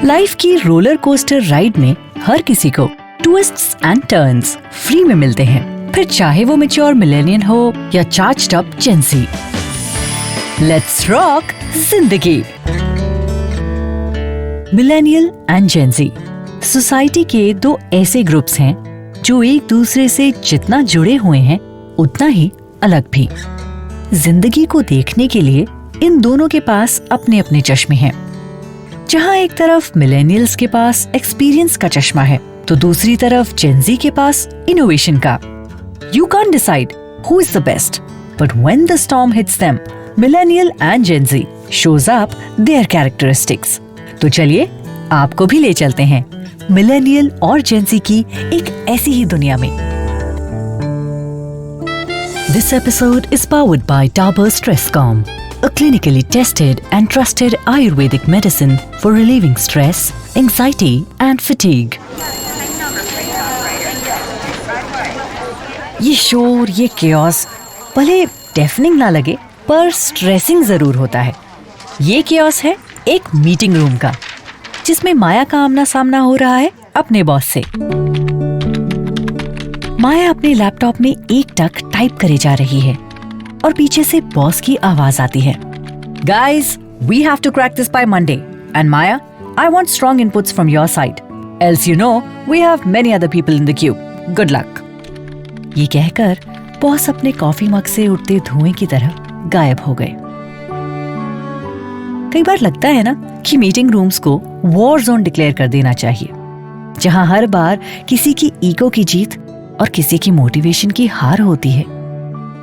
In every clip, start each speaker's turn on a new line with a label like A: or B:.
A: Life की roller coaster ride में हर किसी को ट्विस्ट्स एंड टर्न्स फ्री में मिलते हैं, फिर चाहे वो मैच्योर मिलेनियल हो या charged up Gen Z. Let's rock जिंदगी। मिलेनियल एंड जेंजी सोसाइटी के दो ऐसे ग्रुप्स हैं जो एक दूसरे से जितना जुड़े हुए हैं उतना ही अलग भी। जिंदगी को देखने के लिए इन दोनों के पास अपने अपने चश्मे हैं। जहां एक तरफ मिलेनियल्स के पास एक्सपीरियंस का चश्मा है तो दूसरी तरफ जेंजी के पास इनोवेशन का। You can't decide who is the best, but when the storm hits them, millennial and Gen Z shows up there characteristics. तो चलिए आपको भी ले चलते हैं मिलेनियल और जेंजी की एक ऐसी ही दुनिया में। This episode is powered by Dabur Stress Calm, a clinically tested and trusted Ayurvedic medicine for relieving stress, anxiety and fatigue. ये शोर, ये chaos भले डेफनिंग ना लगे पर स्ट्रेसिंग जरूर होता है। ये chaos है एक मीटिंग रूम का, जिसमें माया का आमना सामना हो रहा है अपने बॉस से। माया अपने लैपटॉप में एक टक टाइप करे जा रही है और पीछे से बॉस की आवाज आती है, Guys, we have to crack this by Monday. And Maya, I want strong inputs from your side. Else you know, we have many other people in the queue. Good luck. ये कहकर boss अपने coffee mug से उठते धुएं की तरह गायब हो गए। कई बार लगता है ना कि मीटिंग रूम्स को वॉर जोन डिक्लेयर कर देना चाहिए, जहां हर बार किसी की ईगो की जीत और किसी की मोटिवेशन की हार होती है।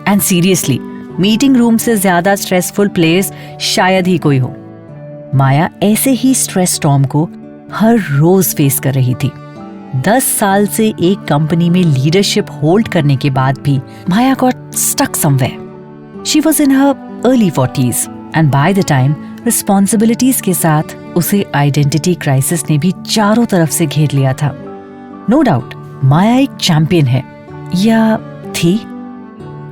A: एंड सीरियसली, मीटिंग रूम से ज्यादा स्ट्रेसफुल प्लेस शायद ही कोई हो। माया ऐसे ही स्ट्रेस स्टॉर्म को हर रोज फेस कर रही थी। 10 साल से एक कंपनी में लीडरशिप होल्ड करने के बाद भी Maya got stuck somewhere. She was in her early 40s and by the time responsibilities के साथ उसे आइडेंटिटी क्राइसिस ने भी चारों तरफ से घेर लिया था। नो डाउट माया एक चैंपियन है, या थी।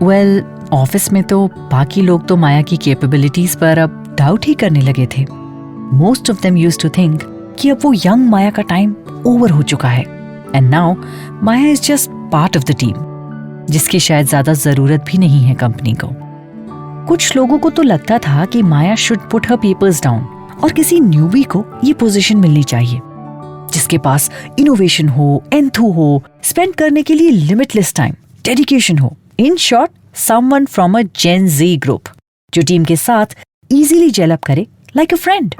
A: वेल, ऑफिस में तो बाकी लोग तो माया की कैपेबिलिटीज पर अब डाउट ही करने लगे थे। Most of them used to think कि अब वो यंग माया का टाइम ओवर हो चुका है and now Maya is just part of the team, जिसकी शायद ज्यादा जरूरत भी नहीं है कंपनी को। कुछ लोगों को तो लगता था कि Maya should put her papers down और किसी न्यूबी को ये पोजीशन मिलनी चाहिए, जिसके पास इनोवेशन हो, एंथू हो, स्पेंड करने के लिए लिमिटलेस टाइम, डेडिकेशन हो। In short, someone from a Gen Z group जो टीम के साथ इजीली जेल अप करे like a friend.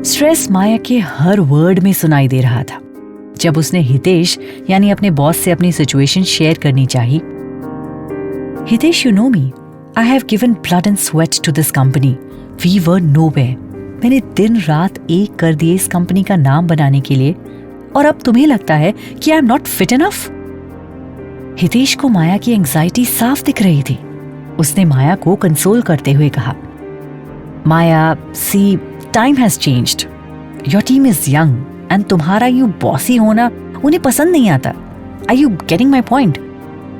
A: Stress Maya के हर वर्ड में सुनाई दे रहा था। जब उसने हितेश यानी अपने बॉस से अपनी सिचुएशन शेयर करनी चाहिए, Hitesh, you know me, I have given blood and sweat to this company, we were nowhere. मैंने दिन रात एक कर दिए इस कंपनी का नाम बनाने के लिए, और अब तुम्हें लगता है कि I am not fit enough. Hitesh को माया की एंजाइटी साफ दिख रही थी। उसने माया को कंसोल करते हुए कहा, Maya, see, time has changed, your team is young and तुम्हारा यूं बॉसी होना उन्हें पसंद नहीं आता। Are you getting my point?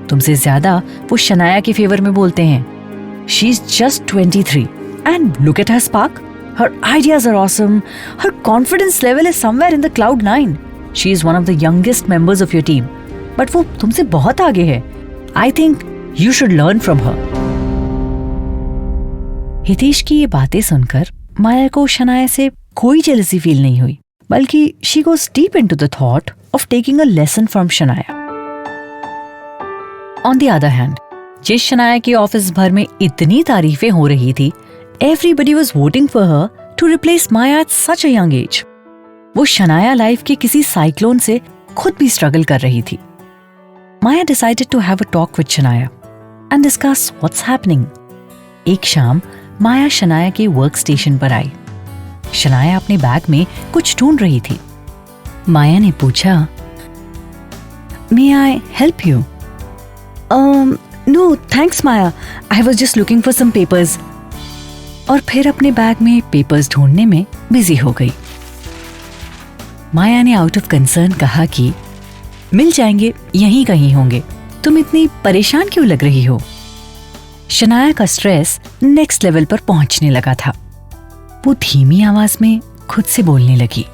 A: तुमसे ज्यादा वो शनाया के फेवर में बोलते हैं। She is just 23 and look at her spark. Her ideas are awesome. Her confidence level is somewhere in the cloud 9. She is one of the youngest members of your team. But वो तुमसे बहुत आगे है. I think you should learn from her. Hitesh की ये बातें सुनकर माया को शनाया से कोई जेलसी फील नहीं हुई, बल्कि she goes deep into the thought of taking a lesson from Shanaya. On the other hand, जिस शनाया की ऑफिस भर में इतनी तारीफें हो रही थी, everybody was voting for her to replace Maya at such a young age. वो शनाया लाइफ के किसी साइक्लोन से खुद भी स्ट्रगल कर रही थी। Maya decided to have a talk with Shanaya and discuss what's happening. एक शाम माया शनाया के वर्क स्टेशन पर आई। शनाया अपने बैग में कुछ ढूंढ रही थी। माया ने पूछा, May I help you? No, thanks Maya. I was just looking for some papers. और फिर अपने बैग में पेपर्स ढूंढने में बिजी हो गई। माया ने आउट ऑफ कंसर्न कहा कि मिल जाएंगे, यहीं कहीं होंगे, तुम इतनी परेशान क्यों लग रही हो? शनाया का स्ट्रेस नेक्स्ट लेवल पर पहुंचने लगा था। वो धीमी आवाज में खुद से बोलने लगी,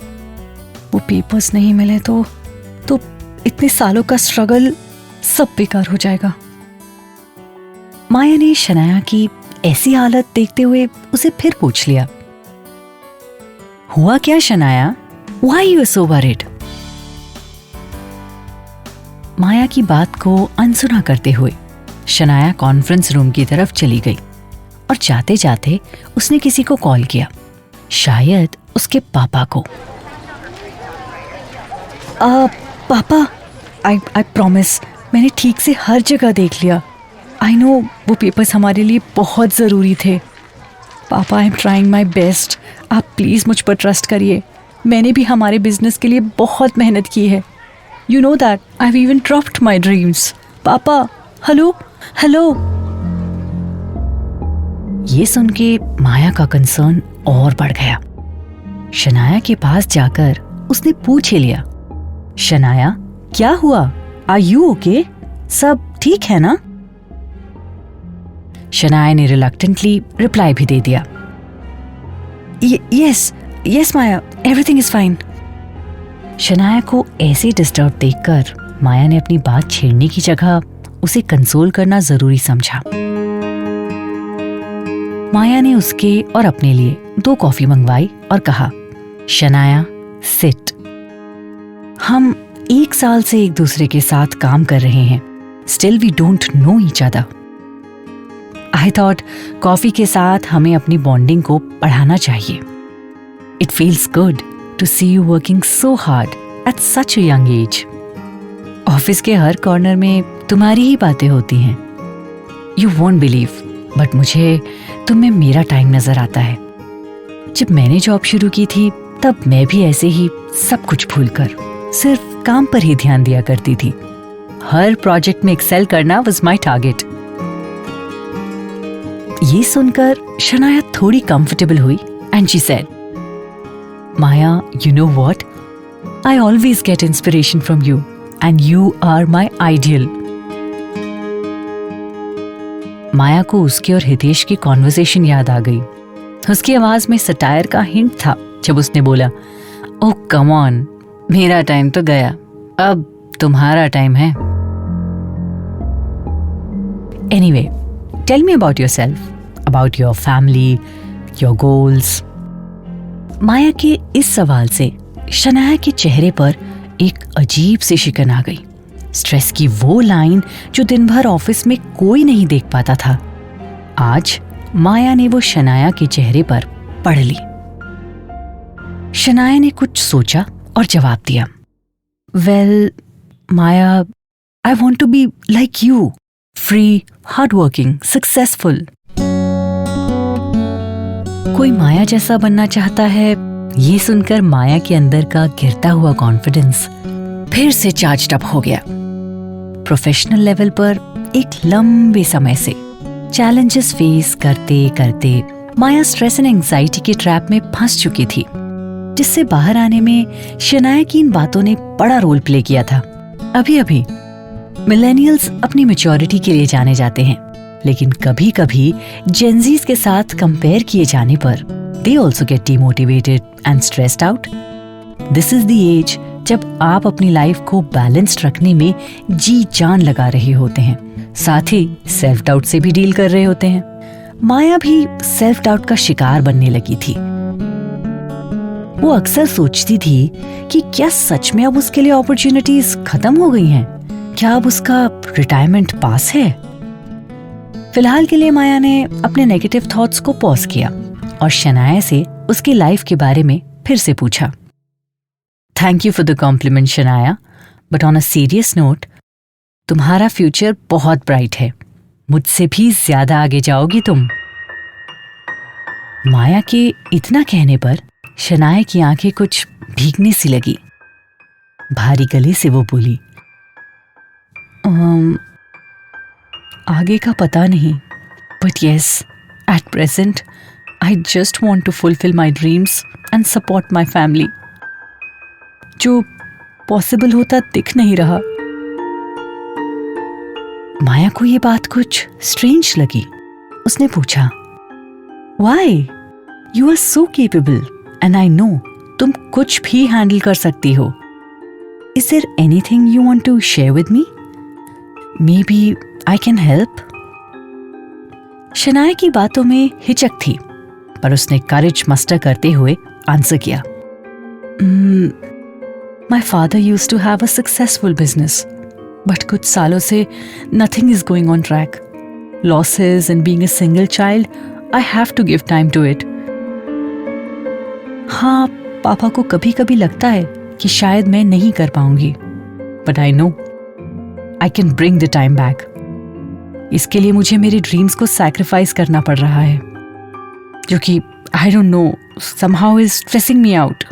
A: वो पेपर्स नहीं मिले तो इतने सालों का स्ट्रगल सब बेकार हो जाएगा। माया ने शनाया की ऐसी हालत देखते हुए उसे फिर पूछ लिया, हुआ क्या Shanaya? Why you are so worried? माया की बात को अनसुना करते हुए शनाया कॉन्फ्रेंस रूम की तरफ चली गई और जाते जाते उसने किसी को कॉल किया, शायद उसके पापा को। पापा, आई प्रॉमिस, मैंने ठीक से हर जगह देख लिया। आई नो वो पेपर्स हमारे लिए बहुत ज़रूरी थे। पापा, I am trying my best, आप प्लीज़ मुझ पर ट्रस्ट करिए। मैंने भी हमारे बिजनेस के लिए बहुत मेहनत की है। You know that I have even dropped my dreams. पापा, हेलो हेलो। ये सुन के माया का कंसर्न और बढ़ गया। शनाया के पास जाकर उसने पूछ ही लिया, शनाया क्या हुआ? Are you okay? सब ठीक है ना? शनाया ने रिलक्टेंटली रिप्लाई भी दे दिया, yes Maya, everything is fine. Shanaya को ऐसे डिस्टर्ब देखकर माया ने अपनी बात छेड़ने की जगह उसे कंसोल करना जरूरी समझा। माया ने उसके और अपने लिए 2 कॉफी मंगवाई और कहा, शनाया सिट। हम 1 साल से एक दूसरे के साथ काम कर रहे हैं, still we don't know each other. I thought coffee के साथ हमें अपनी बॉन्डिंग को बढ़ाना चाहिए। It feels good to see you working so hard at such a young age. Office के हर कॉर्नर में तुम्हारी ही बातें होती हैं। यू वोंट बिलीव, बट मुझे तुम में मेरा टाइम नजर आता है। जब मैंने जॉब शुरू की थी तब मैं भी ऐसे ही सब कुछ भूलकर सिर्फ काम पर ही ध्यान दिया करती थी। हर प्रोजेक्ट में एक्सेल करना वाज माय टारगेट। ये सुनकर शनाया थोड़ी कंफर्टेबल हुई and she said, Maya, you know what, I always get inspiration from you and you are my ideal. Maya को उसके और हितेश की कॉन्वर्सेशन याद आ गई। उसकी आवाज में सटायर का हिंट था जब उसने बोला, ओह कम ऑन, मेरा टाइम तो गया, अब तुम्हारा टाइम है। Anyway, tell me about yourself, about your family, your goals. Maya के इस सवाल से शनाया के चेहरे पर एक अजीब सी शिकन आ गई। स्ट्रेस की वो लाइन जो दिन भर ऑफिस में कोई नहीं देख पाता था, आज माया ने वो शनाया के चेहरे पर पढ़ ली। शनाया ने कुछ सोचा और जवाब दिया, well Maya, I want to be like you, free, hardworking, successful. कोई माया जैसा बनना चाहता है। ये सुनकर माया के अंदर का गिरता हुआ कॉन्फिडेंस फिर से चार्ज्ड अप हो गया। प्रोफेशनल लेवल पर एक लंबे समय से चैलेंजेस फेस करते करते माया स्ट्रेस एंड एंजाइटी के ट्रैप में फंस चुकी थी, जिससे बाहर आने में शनाया की इन बातों ने बड़ा रोल प्ले किया था। अभी अभी मिलेनियल्स अपनी मैच्योरिटी के लिए जाने जाते हैं, लेकिन कभी कभी जेनजीज के साथ कंपेयर किए जाने पर they also get demotivated and stressed out. This is the age जब आप अपनी लाइफ को बैलेंस्ड रखने में जी जान लगा रहे होते हैं, साथ ही सेल्फ डाउट से भी डील कर रहे होते हैं। माया भी सेल्फ डाउट का शिकार बनने लगी थी। वो अक्सर सोचती थी कि क्या सच में अब उसके लिए अपॉर्चुनिटीज खत्म हो गई हैं? क्या अब उसका रिटायरमेंट पास है? फिलहाल के लिए माया ने अपने नेगेटिव थॉट्स को पॉज किया और शनाया से उसकी लाइफ के बारे में फिर से पूछा। Thank you for the compliment Shanaya, but on a serious note, तुम्हारा फ्यूचर बहुत ब्राइट है। मुझसे भी ज्यादा आगे जाओगी तुम। माया के इतना कहने पर शनाया की आंखें कुछ भीगने सी लगी। भारी गले से वो बोली, आगे का पता नहीं, but yes, at present I just want to fulfil my dreams and support my family. जो पॉसिबल होता दिख नहीं रहा। माया को ये बात कुछ स्ट्रेंज लगी। उसने पूछा, why? You are so capable and I know तुम कुछ भी हैंडल कर सकती हो. Is there anything you want to share with me? Maybe I can help? Shanaya की बातों में हिचक थी, पर उसने करेज मस्टर करते हुए आंसर किया. My father used to have a successful business, but कुछ सालों से nothing is going on track. Losses and being a single child, I have to give time to it. हाँ, पापा को कभी कभी लगता है कि शायद मैं नहीं कर पाऊंगी, but I know I can bring the time back. इसके लिए मुझे मेरे ड्रीम्स को सैक्रिफाइस करना पड़ रहा है, जो कि I don't know, somehow is stressing me out.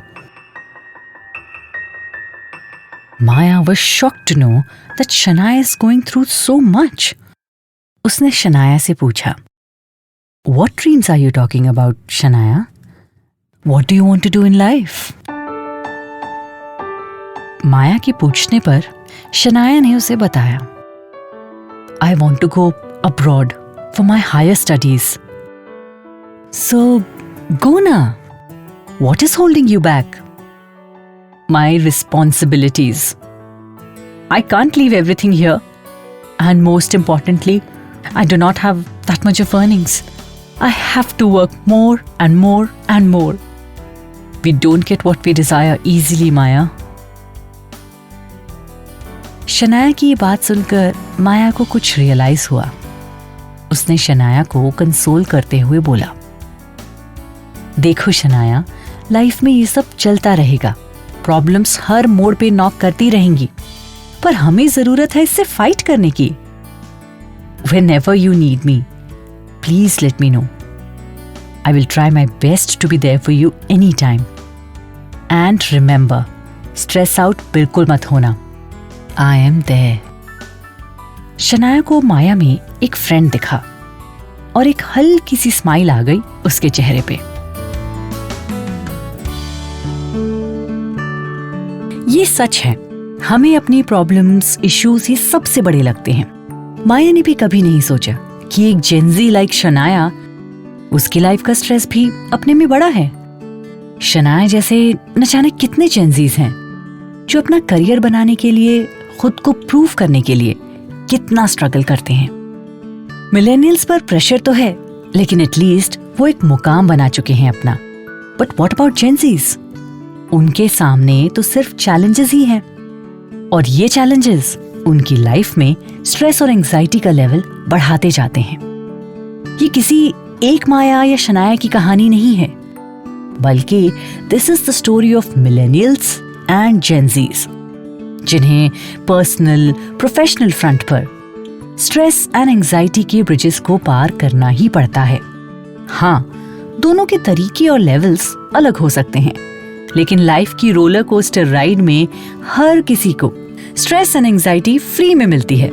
A: Maya was shocked to know that Shanaya is going through so much. उसने शनाया से पूछा, What dreams are you talking about, Shanaya? What do you want to do in life? माया के पूछने पर शनाया ने उसे बताया, I want to go abroad for my higher studies. So, go na. What is holding you back? My responsibilities. I can't leave everything here. And most importantly, I do not have that much of earnings. I have to work more and more and more. We don't get what we desire easily, Maya. Shanaya की ये बात सुनकर माया को कुछ realise हुआ. उसने शनाया को console करते हुए बोला, देखो शनाया, लाइफ में ये सब चलता रहेगा. प्रॉब्लम्स हर मोड़ पे नॉक करती रहेंगी, पर हमें जरूरत है इससे फाइट करने की. Whenever you need me, please let me know. I will try my best to be there for you anytime. And remember, stress out बिल्कुल मत होना. I am there. शनाया को माया में एक फ्रेंड दिखा और एक हल्की सी स्माइल आ गई उसके चेहरे पे. ये सच है, हमें अपनी प्रॉब्लम्स, इश्यूज ही सबसे बड़े लगते हैं. माया ने भी कभी नहीं सोचा कि एक जेनजी लाइक शनाया, उसकी लाइफ का स्ट्रेस भी अपने में बड़ा है. शनाया जैसे न जाने कितने जेनजीज हैं जो अपना करियर बनाने के लिए, खुद को प्रूव करने के लिए कितना स्ट्रगल करते हैं. मिलेनियल्स पर प्रेशर तो है, लेकिन एटलीस्ट वो एक मुकाम बना चुके हैं अपना. But what about Gen Zs? उनके सामने तो सिर्फ चैलेंजेस ही हैं, और ये चैलेंजेस उनकी लाइफ में स्ट्रेस और एंजाइटी का लेवल बढ़ाते जाते हैं. ये किसी एक माया या शनाया की कहानी नहीं है, बल्कि this is the story of millennials and Gen Zs, जिन्हें पर्सनल, प्रोफेशनल फ्रंट पर स्ट्रेस एंड एंजाइटी के ब्रिजेस को पार करना ही पड़ता है. हाँ, दोनों के तरीके और लेवल्स अलग हो सकते हैं, लेकिन लाइफ की रोलर कोस्टर राइड में हर किसी को स्ट्रेस एंड एंजाइटी फ्री में मिलती है.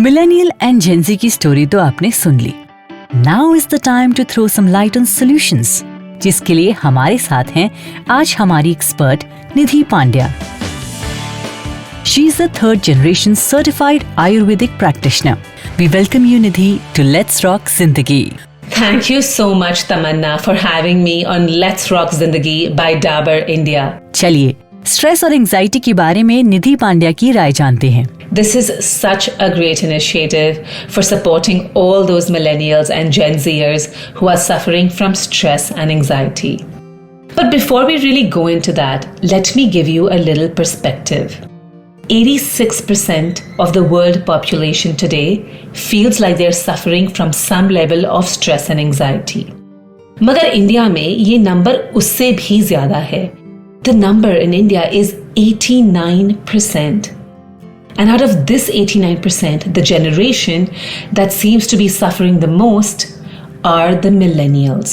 A: मिलेनियल एंड जेनजी की स्टोरी तो आपने सुन ली. Now is the time to throw some light on solutions, जिसके लिए हमारे साथ हैं आज हमारी expert Nidhi Pandya. She is a third generation certified Ayurvedic practitioner. We welcome you, Nidhi, to Let's Rock Zindagi.
B: Thank you so much, Tamanna, for having me on Let's Rock Zindagi by Dabur, India.
A: चलिए, stress और anxiety के बारे में निधि पांड्या की राय जानते हैं.
B: This is such a great initiative for supporting all those millennials and Gen Zers who are suffering from stress and anxiety. But before we really go into that, let me give you a little perspective. 86% of the world population today feels like they're suffering from some level of stress and anxiety. मगर India में ये number उससे भी ज्यादा है. The number in India is 89%. And out of this 89%, the generation that seems to be suffering the most are the millennials.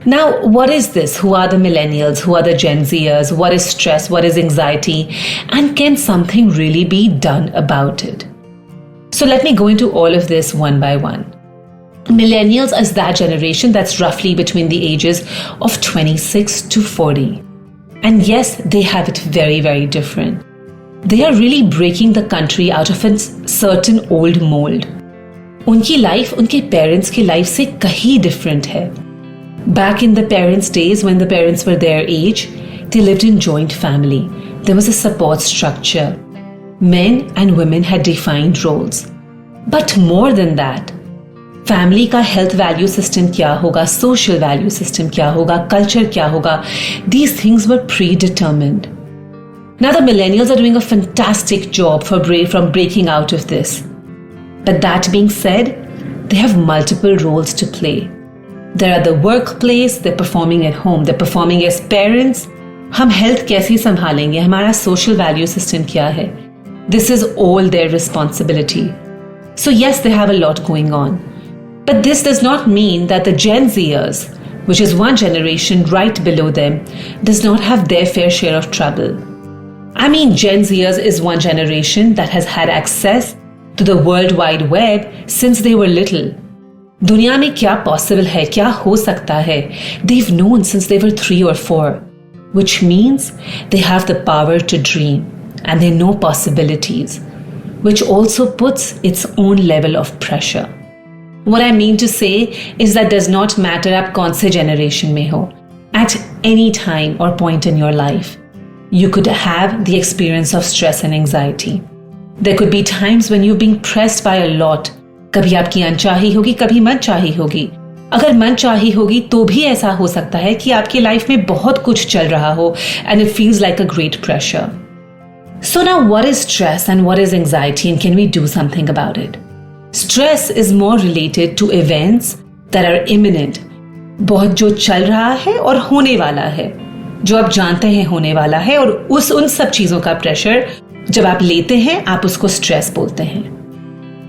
B: Now, what is this? Who are the millennials? Who are the Gen Zers? What is stress? What is anxiety? And can something really be done about it? So let me go into all of this one by one. Millennials is that generation that's roughly between the ages of 26 to 40. And yes, they have it very, very different. They are really breaking the country out of a certain old mold. उनकी life उनके parents की life से कहीं different है. Back in the parents' days, when the parents were their age, they lived in joint family. There was a support structure. Men and women had defined roles. But more than that, family का health value system क्या होगा, social value system क्या होगा, culture क्या होगा, these things were predetermined. Now the millennials are doing a fantastic job from breaking out of this. But that being said, they have multiple roles to play. They're at the workplace, they're performing at home, they're performing as parents. हम health कैसे संभालेंगे, हमारा social value system क्या है? This is all their responsibility. So yes, they have a lot going on. But this does not mean that the Gen Zers, which is one generation right below them, does not have their fair share of trouble. I mean, Gen Zers is one generation that has had access to the World Wide Web since they were little. दुनिया में क्या possible है, क्या हो सकता है, they've known since they were 3 or 4, which means they have the power to dream and they know possibilities, which also puts its own level of pressure. What I mean to say is that does not matter आप कौन से generation में हो, at any time or point in your life, you could have the experience of stress and anxiety. There could be times when you're being pressed by a lot. कभी आपकी अनचाही होगी, कभी मनचाही होगी. अगर मनचाही होगी तो भी ऐसा हो सकता है कि आपकी लाइफ में बहुत कुछ चल रहा हो and it feels like a great pressure. So now what is stress and what is anxiety and can we do something about it? Stress is more related to events that are imminent. बहुत जो चल रहा है और होने वाला है, जो आप जानते हैं होने वाला है, और उन सब चीजों का प्रेशर जब आप लेते हैं आप उसको स्ट्रेस बोलते हैं.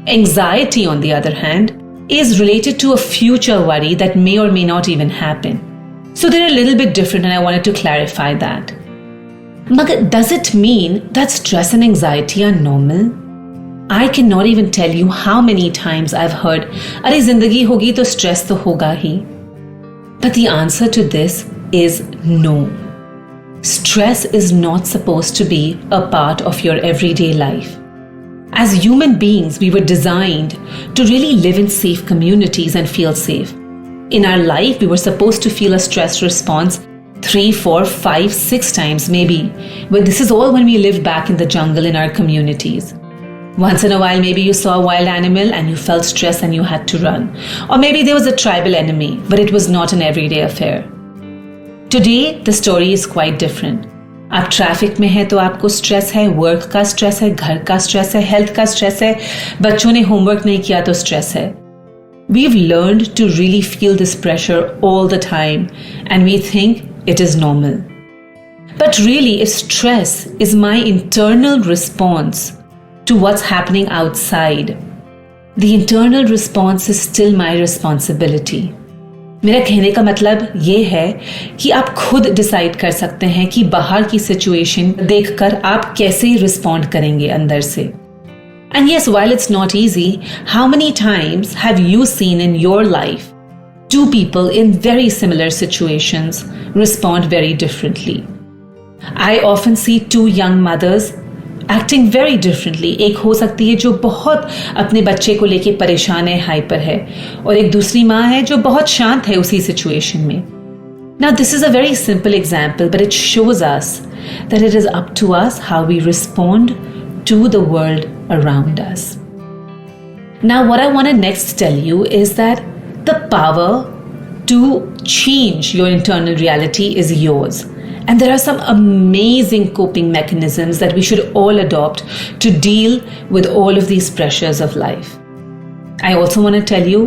B: Anxiety, on the other hand, is related to a future worry that may or may not even happen. So they're a little bit different and I wanted to clarify that. Magar, does it mean that stress and anxiety are normal? I cannot even tell you how many times I've heard, "Arey zindagi hogi to stress to hoga hi." But the answer to this is no. Stress is not supposed to be a part of your everyday life. As human beings, we were designed to really live in safe communities and feel safe. In our life, we were supposed to feel a stress response 3, 4, 5, 6 times maybe. But this is all when we lived back in the jungle in our communities. Once in a while, maybe you saw a wild animal and you felt stress and you had to run. Or maybe there was a tribal enemy, but it was not an everyday affair. Today, the story is quite different. आप traffic में हैं तो आपको stress है, work का stress है, घर का स्ट्रेस है, हेल्थ का स्ट्रेस है, बच्चों ने होमवर्क नहीं किया तो स्ट्रेस है. We've learned to really feel this pressure all the time and we think it is normal. But really, stress is my internal response to what's happening outside. The internal response is still my responsibility. मेरा कहने का मतलब ये है कि आप खुद decide कर सकते हैं कि बाहर की सिचुएशन देखकर आप कैसे रिस्पॉन्ड करेंगे अंदर से. And yes, while it's not easy, how many times have you seen in your life 2 people in very similar situations respond very differently? I often see 2 young mothers acting very differently. एक हो सकती है जो बहुत अपने बच्चे को लेके परेशान है, हाइपर है, और एक दूसरी माँ है जो बहुत शांत है उसी सिचुएशन में. Now this is a very simple example, but it shows us that it is up to us how we respond to the world around us. Now what I want to next tell you is that the power to change your internal reality is yours. And there are some amazing coping mechanisms that we should all adopt to deal with all of these pressures of life. I also want to tell you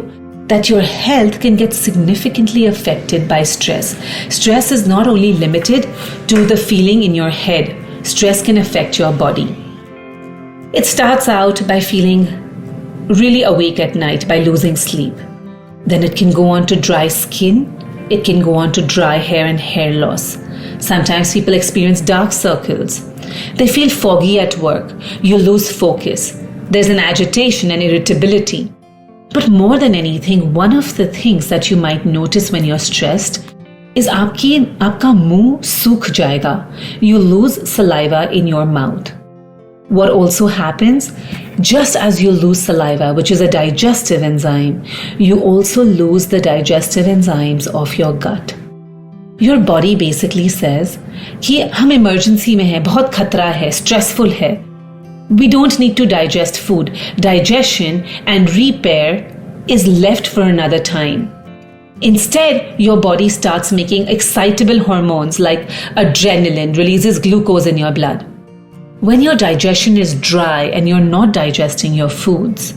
B: that your health can get significantly affected by stress. Stress is not only limited to the feeling in your head. Stress can affect your body. It starts out by feeling really awake at night, by losing sleep. Then it can go on to dry skin. It can go on to dry hair and hair loss. Sometimes people experience dark circles. They feel foggy at work. You lose focus. There's an agitation and irritability. But more than anything, one of the things that you might notice when you're stressed is आपका मुंह सूख जाएगा. You lose saliva in your mouth. What also happens, just as you lose saliva, which is a digestive enzyme, you also lose the digestive enzymes of your gut. Your body basically says कि हम emergency में हैं, बहुत खतरा है, stressful है. We don't need to digest food. Digestion and repair is left for another time. Instead, your body starts making excitable hormones like adrenaline, releases glucose in your blood. When your digestion is dry and you're not digesting your foods,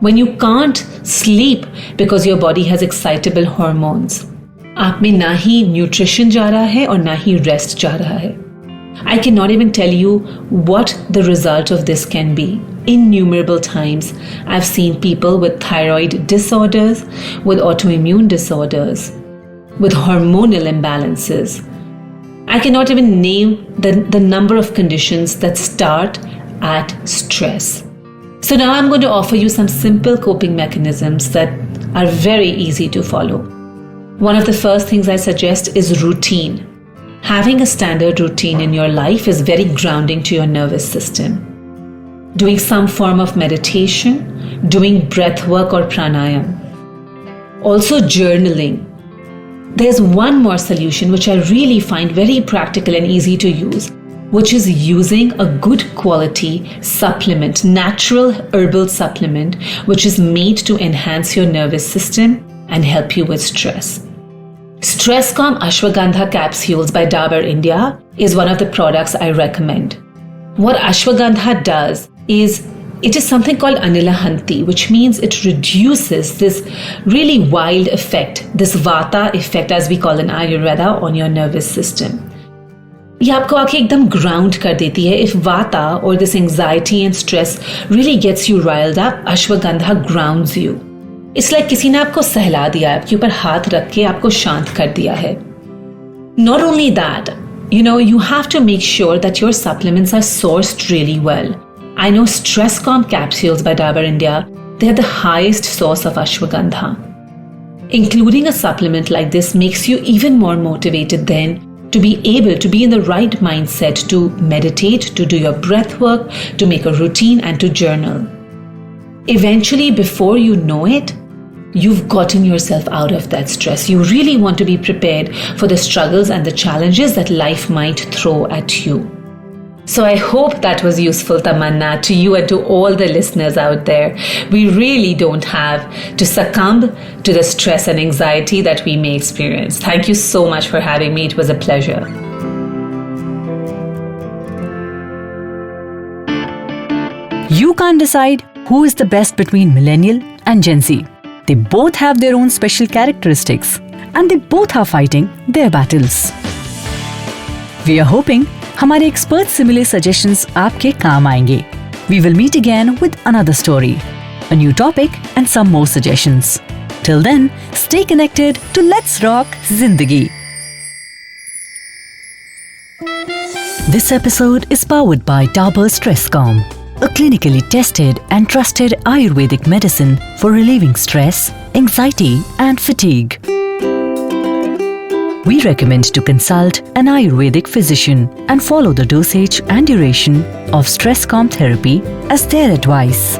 B: when you can't sleep because your body has excitable hormones, आप में ना ही nutrition जा रहा है और ना ही rest जा रहा है. I cannot even tell you what the result of this can be. Innumerable times I've seen people with thyroid disorders, with autoimmune disorders, with hormonal imbalances. I cannot even name the number of conditions that start at stress. So now I'm going to offer you some simple coping mechanisms that are very easy to follow. One of the first things I suggest is routine. Having a standard routine in your life is very grounding to your nervous system. Doing some form of meditation, doing breath work or pranayam. Also journaling. There's one more solution which I really find very practical and easy to use, which is using a good quality supplement, natural herbal supplement, which is made to enhance your nervous system and help you with stress. Stress Calm Ashwagandha capsules by Dabur India is one of the products I recommend. What ashwagandha does is it is something called anilahanti, which means it reduces this really wild effect, this vata effect as we call in Ayurveda, on your nervous system. ये आपको आके एकदम ground कर देती है. If vata or this anxiety and stress really gets you riled up, ashwagandha grounds you. It's like किसी ने आपको सहला दिया, आपके ऊपर हाथ रख के आपको शांत कर दिया है. Not only that, you have to make sure that your supplements are sourced really well. I know Stress Calm capsules by Dabur India, they're the highest source of ashwagandha. Including a supplement like this makes you even more motivated then to be able to be in the right mindset to meditate, to do your breath work, to make a routine and to journal. Eventually, before you know it, you've gotten yourself out of that stress. You really want to be prepared for the struggles and the challenges that life might throw at you. So I hope that was useful, Tamanna, to you and to all the listeners out there. We really don't have to succumb to the stress and anxiety that we may experience. Thank you so much for having me. It was a pleasure.
A: You can't decide who is the best between Millennial and Gen Z. They both have their own special characteristics and they both are fighting their battles. We are hoping हमारे expert से मिले suggestions आपके काम आएंगे. We will meet again with another story, a new topic and some more suggestions. Till then, stay connected to Let's Rock Zindagi. This episode is powered by Dabur Stress Calm, a clinically tested and trusted Ayurvedic medicine for relieving stress, anxiety and fatigue. We recommend to consult an Ayurvedic physician and follow the dosage and duration of Stress Calm therapy as their advice.